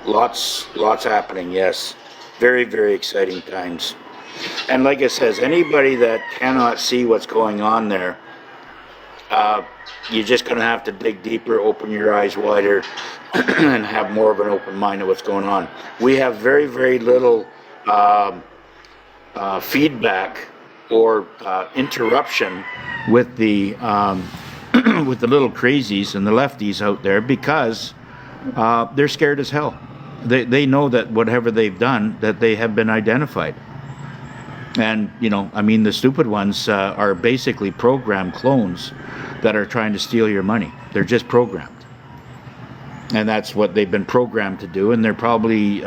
Lots happening, yes. Very, very exciting times. And like I says, anybody that cannot see what's going on there, you're just going to have to dig deeper, open your eyes wider, and have more of an open mind of what's going on. We have very, very little feedback or interruption with the with the little crazies and the lefties out there, because they're scared as hell. They know that whatever they've done, that they have been identified. And, you know, I mean, the stupid ones are basically programmed clones that are trying to steal your money. They're just programmed. And that's what they've been programmed to do. And they're probably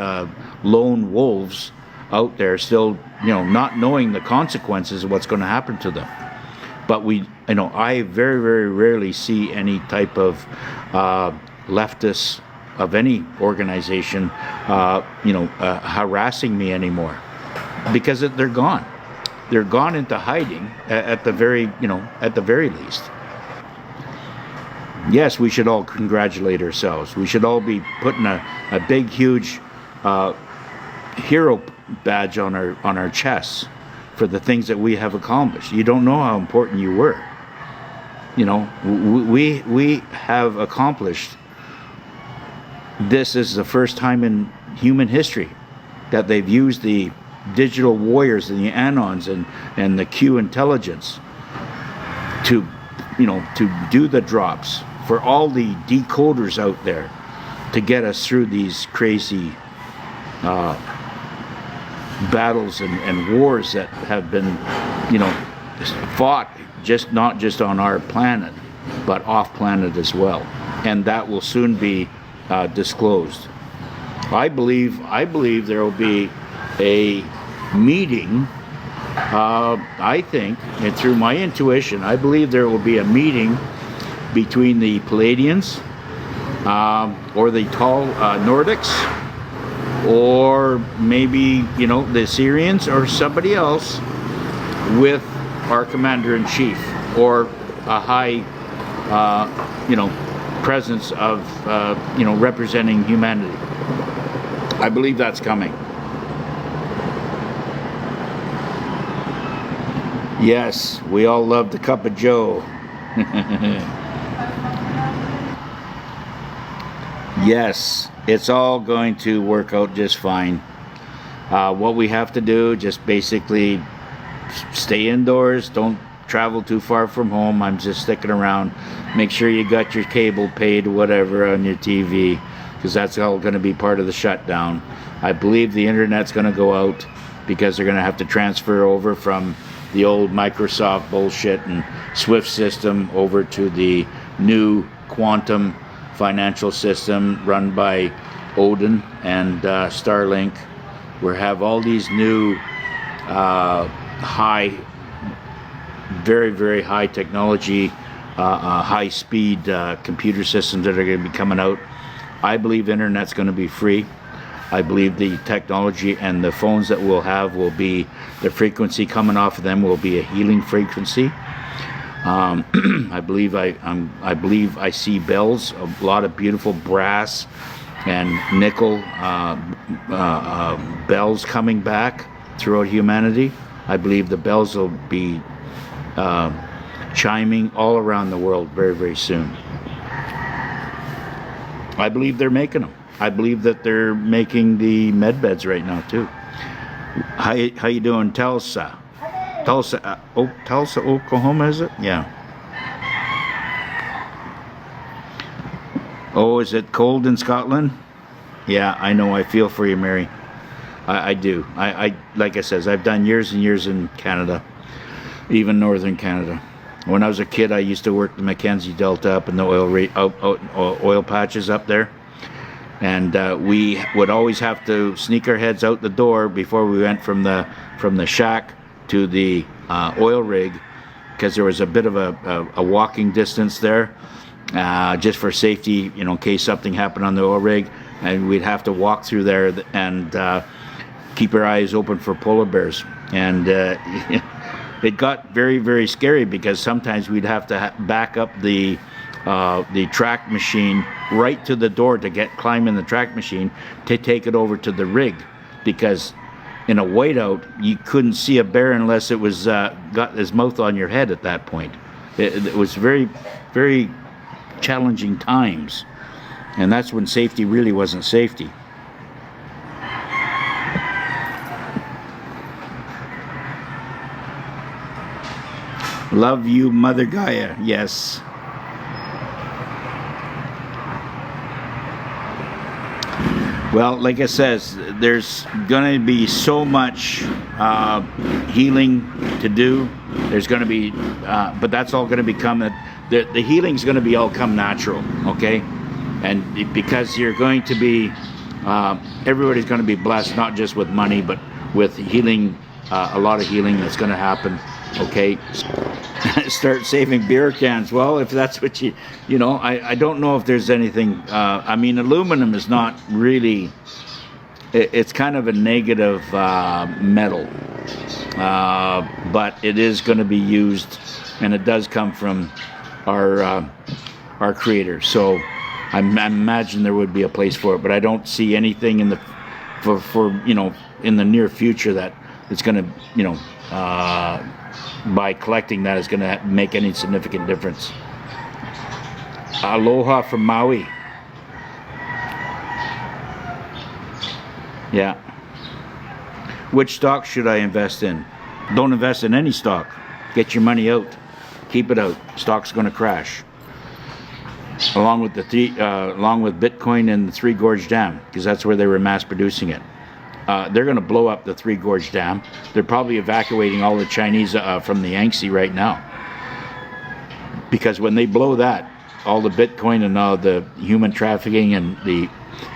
lone wolves out there still, you know, not knowing the consequences of what's going to happen to them. But I very, very rarely see any type of leftists of any organization, harassing me anymore. Because they're gone. They're gone into hiding at the very least. Yes, we should all congratulate ourselves. We should all be putting a big, huge hero badge on our chests for the things that we have accomplished. You don't know how important you were. You know, we have accomplished. This is the first time in human history that they've used the digital warriors and the Anons and the Q intelligence to do the drops for all the decoders out there to get us through these crazy battles and wars that have been, fought not just on our planet, but off planet as well. And that will soon be disclosed. I believe there will be a meeting. I think, and through my intuition, I believe there will be a meeting between the Palladians or the tall Nordics, or maybe the Syrians or somebody else, with our commander-in-chief, or a high presence of representing humanity. I believe that's coming. Yes, we all love the cup of joe. Yes, it's all going to work out just fine. What we have to do, just basically stay indoors, don't travel too far from home. I'm just sticking around. Make sure you got your cable paid, whatever, on your TV, because that's all going to be part of the shutdown. I believe the internet's going to go out, because they're going to have to transfer over from the old Microsoft bullshit and Swift system over to the new quantum financial system run by Odin and Starlink. We have all these new very, very high technology, high speed computer systems that are going to be coming out. I believe internet's going to be free. I believe the technology and the phones that we'll have will be, the frequency coming off of them will be a healing frequency. I believe I see bells, a lot of beautiful brass and nickel bells coming back throughout humanity. I believe the bells will be chiming all around the world very, very soon. I believe they're making them. I believe that they're making the medbeds right now too. How you doing, Tulsa, Oklahoma, is it? Yeah. Oh, is it cold in Scotland? Yeah, I know. I feel for you, Mary. I do. I like I says, I've done years and years in Canada, even northern Canada. When I was a kid, I used to work the Mackenzie Delta up in the oil patches up there. And we would always have to sneak our heads out the door before we went from the shack to the oil rig, because there was a bit of a walking distance there, just for safety, in case something happened on the oil rig, and we'd have to walk through there and keep our eyes open for polar bears. And it got very, very scary, because sometimes we'd have to back up the the track machine right to the door to climb in the track machine to take it over to the rig, because in a whiteout you couldn't see a bear unless it was got his mouth on your head at that point. It was very, very challenging times, and that's when safety really wasn't safety. Love you, Mother Gaia. Yes. Well, like I says, there's going to be so much healing to do. There's going to be, but that's all going to become, the healing's going to be all come natural, okay? And because you're going to be, everybody's going to be blessed, not just with money, but with healing, a lot of healing that's going to happen, okay? Start saving beer cans. Well, if that's what you know, I don't know if there's anything, I mean, aluminum is not really, it's kind of a negative metal, but it is going to be used, and it does come from our creator. So I imagine there would be a place for it, but I don't see anything in the for you know, in the near future that it's going to, you know, by collecting that is going to make any significant difference. Aloha from Maui. Yeah. Which stock should I invest in? Don't invest in any stock. Get your money out. Keep it out. Stock's going to crash. Along with along with Bitcoin and the Three Gorge Dam, because that's where they were mass producing it. They're going to blow up the Three Gorge Dam. They're probably evacuating all the Chinese from the Yangtze right now. Because when they blow that, all the Bitcoin and all the human trafficking and the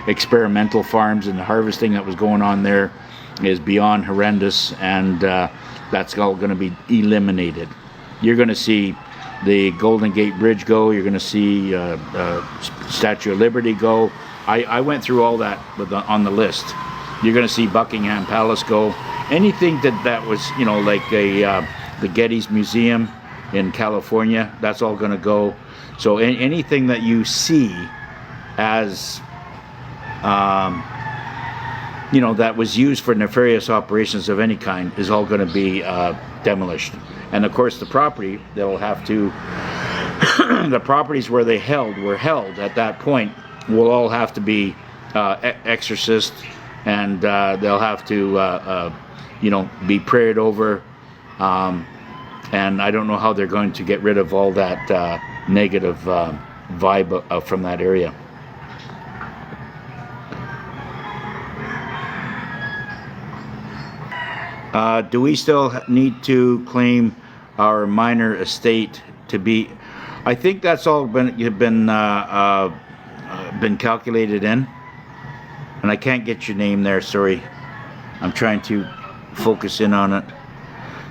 experimental farms and the harvesting that was going on there is beyond horrendous, and that's all going to be eliminated. You're going to see the Golden Gate Bridge go. You're going to see Statue of Liberty go. I went through all that on the list. You're going to see Buckingham Palace go. Anything that was, you know, like the Getty's Museum in California, that's all going to go. So anything that you see as, you know, that was used for nefarious operations of any kind is all going to be demolished. And of course, the property, they'll have to, the properties where they were held at that point will all have to be exorcised. And they'll have to, you know, be prayed over. And I don't know how they're going to get rid of all that negative vibe from that area. Do we still need to claim our minor estate to be? I think that's all been calculated in. And I can't get your name there, sorry. I'm trying to focus in on it.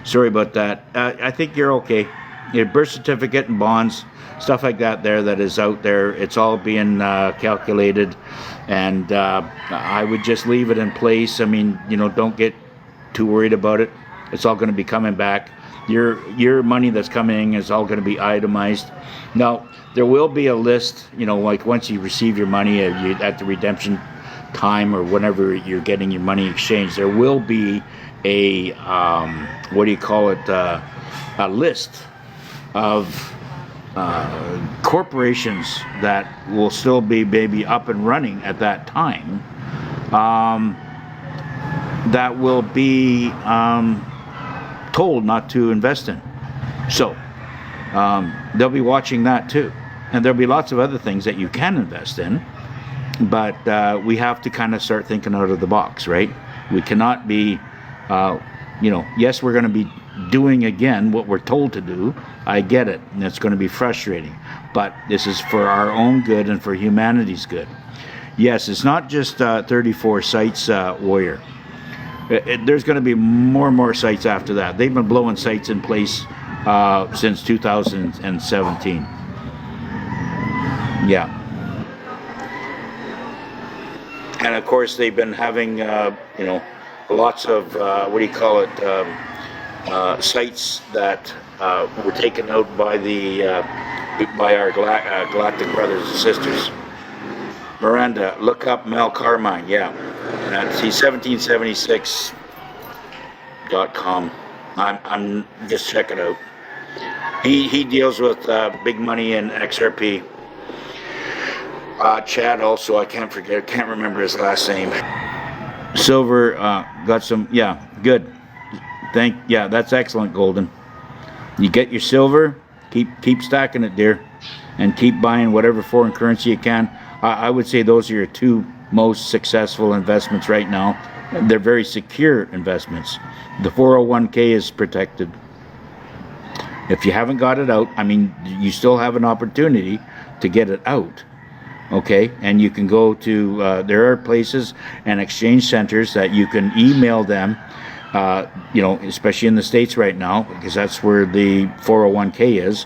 Sorry about that. I think you're okay. Your birth certificate and bonds, stuff like that there that is out there, it's all being calculated. And I would just leave it in place. I mean, you know, don't get too worried about it. It's all going to be coming back. Your money that's coming in is all going to be itemized. Now, there will be a list, you know, like once you receive your money at the redemption time or whenever you're getting your money exchanged, there will be a what do you call it, a list of corporations that will still be maybe up and running at that time, that will be told not to invest in. So they'll be watching that too, and there'll be lots of other things that you can invest in. But we have to kind of start thinking out of the box, right? We cannot be, you know, yes, we're going to be doing again what we're told to do. I get it, and it's going to be frustrating. But this is for our own good and for humanity's good. Yes, it's not just 34 sites, Warrior. There's going to be more and more sites after that. They've been blowing sites in place since 2017. Yeah. And of course, they've been having, you know, lots of, what do you call it, sites that were taken out by the by our galactic brothers and sisters. Miranda, look up Mel Carmine. Yeah, he's 1776.com. I'm just check it out. He deals with big money in XRP. Chad also, I can't remember his last name. Silver got some, yeah, good. Yeah, that's excellent, Golden. You get your silver, keep stacking it, dear, and keep buying whatever foreign currency you can. I would say those are your two most successful investments right now. They're very secure investments. The 401k is protected. If you haven't got it out, I mean, you still have an opportunity to get it out. Okay, and you can go to, there are places and exchange centers that you can email them, you know, especially in the States right now, because that's where the 401k is,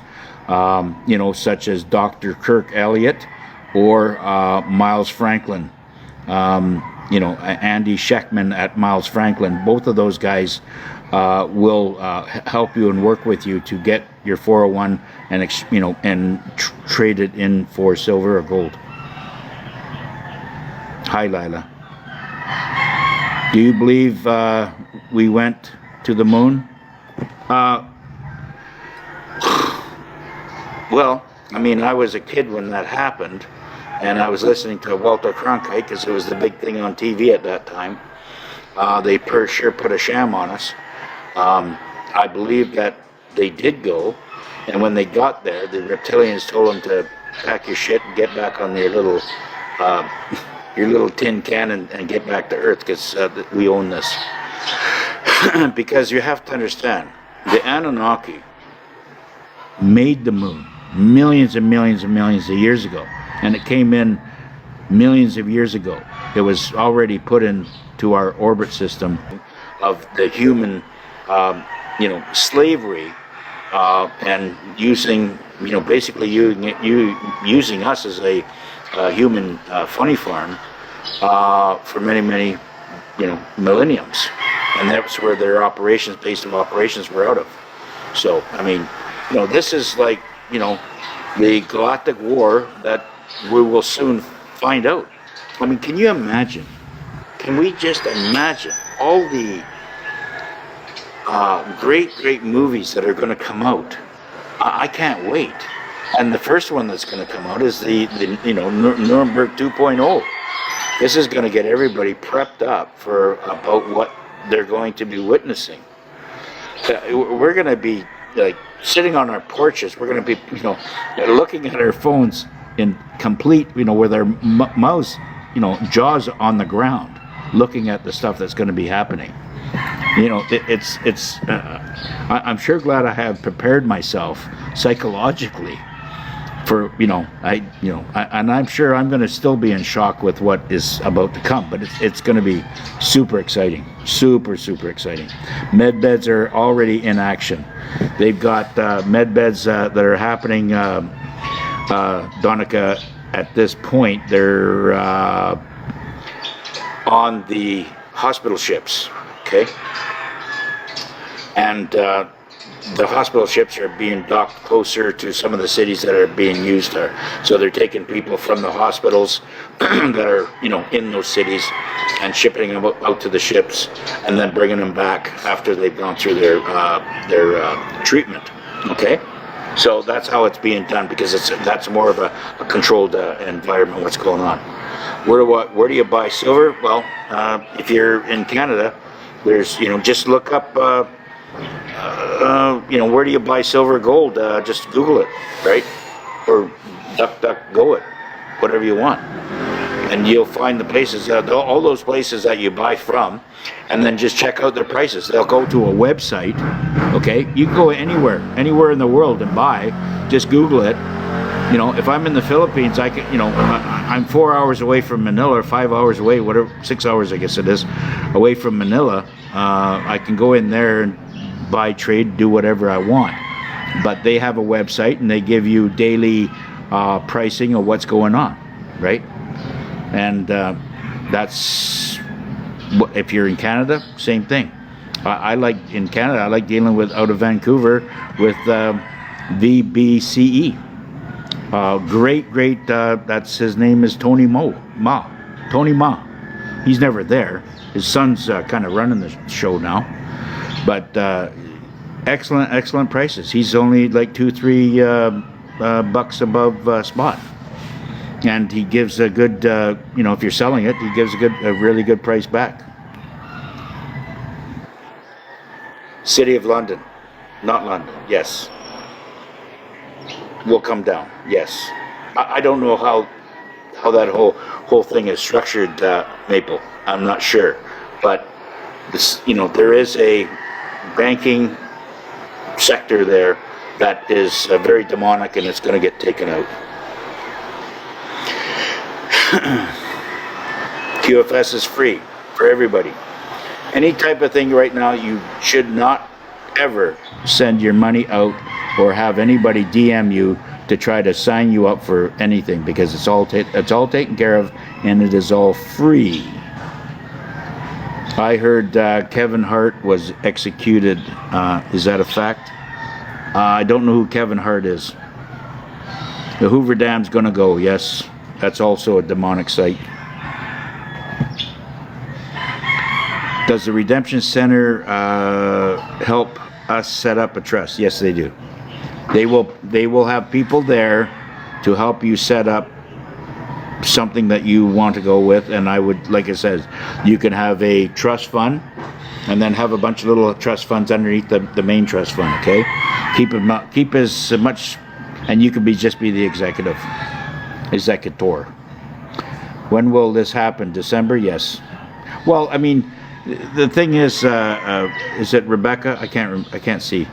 you know, such as Dr. Kirk Elliott or Miles Franklin, you know, Andy Sheckman at Miles Franklin. Both of those guys will help you and work with you to get your 401 and, you know, and trade it in for silver or gold. Hi, Lila. Do you believe we went to the moon? Well, I mean, I was a kid when that happened, and I was listening to Walter Cronkite because it was the big thing on TV at that time. They sure put a sham on us. I believe that they did go, and when they got there, the reptilians told them to pack your shit and get back on your little tin can and get back to Earth, because we own this. Because you have to understand, the Anunnaki made the moon millions and millions and millions of years ago, and it came in millions of years ago. It was already put into our orbit system of the human, you know, slavery, and using, you know, basically using us as a human funny farm for many, you know, millenniums, and that's where their base of operations were out of. So, I mean, you know, this is like, you know, the galactic war that we will soon find out. I mean, can you imagine? Can we just imagine all the great movies that are going to come out? I can't wait. And the first one that's going to come out is the you know, Nuremberg 2.0. This is going to get everybody prepped up for about what they're going to be witnessing. We're going to be like sitting on our porches. We're going to be, you know, looking at our phones in complete, you know, with our mouths, you know, jaws on the ground, looking at the stuff that's going to be happening. You know, I'm sure glad I have prepared myself psychologically for, you know, and I'm sure I'm going to still be in shock with what is about to come, but it's going to be super exciting, super exciting. Med beds are already in action. They've got med beds that are happening, Donica, at this point. They're on the hospital ships, okay? And the hospital ships are being docked closer to some of the cities that are being used there. So they're taking people from the hospitals that are, you know, in those cities and shipping them out to the ships, and then bringing them back after they've gone through their treatment. Okay, so that's how it's being done, because that's more of a controlled environment. What's going on? Where do you buy silver? Well, if you're in Canada, there's, you know, just look up. You know, where do you buy silver, gold? Just Google it, right? Or DuckDuckGo it, whatever you want. And you'll find the places, all those places that you buy from, and then just check out their prices. They'll go to a website, okay? You can go anywhere in the world and buy. Just Google it. You know, if I'm in the Philippines, I can, you know, I'm 4 hours away from Manila, or 5 hours away, whatever, 6 hours, I guess it is, away from Manila. I can go in there and buy, trade, do whatever I want. But they have a website, and they give you daily pricing of what's going on, right? And that's, if you're in Canada, same thing. In Canada, I like dealing with, out of Vancouver, with VBCE. Great. That's his name is Tony Tony Ma. He's never there. His son's kind of running the show now, but excellent prices. He's only like $2-3 bucks above spot, and he gives a good. If you're selling it, he gives a really good price back. City of London, not London. Yes, will come down. Yes, I don't know how that whole thing is structured, Maple. I'm not sure, but this, there is a banking sector there that is very demonic, and it's going to get taken out. QFS is free for everybody. Any type of thing right now, you should not ever send your money out or have anybody DM you to try to sign you up for anything, because it's all taken care of, and it is all free. I heard Kevin Hart was executed. Is that a fact? I don't know who Kevin Hart is. The Hoover Dam's gonna go. Yes, that's also a demonic site. Does the Redemption Center help us set up a trust? Yes, they do. They will have people there to help you set up something that you want to go with. And I would, like I said, you can have a trust fund and then have a bunch of little trust funds underneath the main trust fund. Okay, keep as much, and you can just be the executor. When will this happen? December? Yes. Well, I mean, the thing is it Rebecca? I can't see.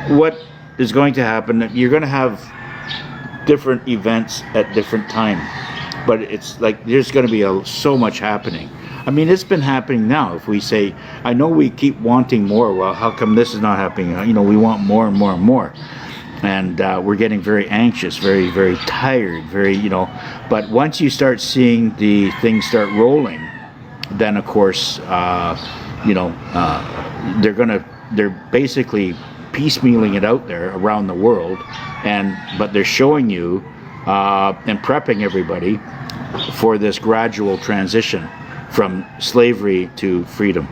What is going to happen? You're going to have different events at different time, but it's like there's going to be so much happening. I mean, it's been happening now. If we say, I know we keep wanting more. Well, how come this is not happening? We want more and more and more, and we're getting very anxious, very very tired, But once you start seeing the things start rolling, then of course, they're basically piecemealing it out there around the world, but they're showing you and prepping everybody for this gradual transition from slavery to freedom.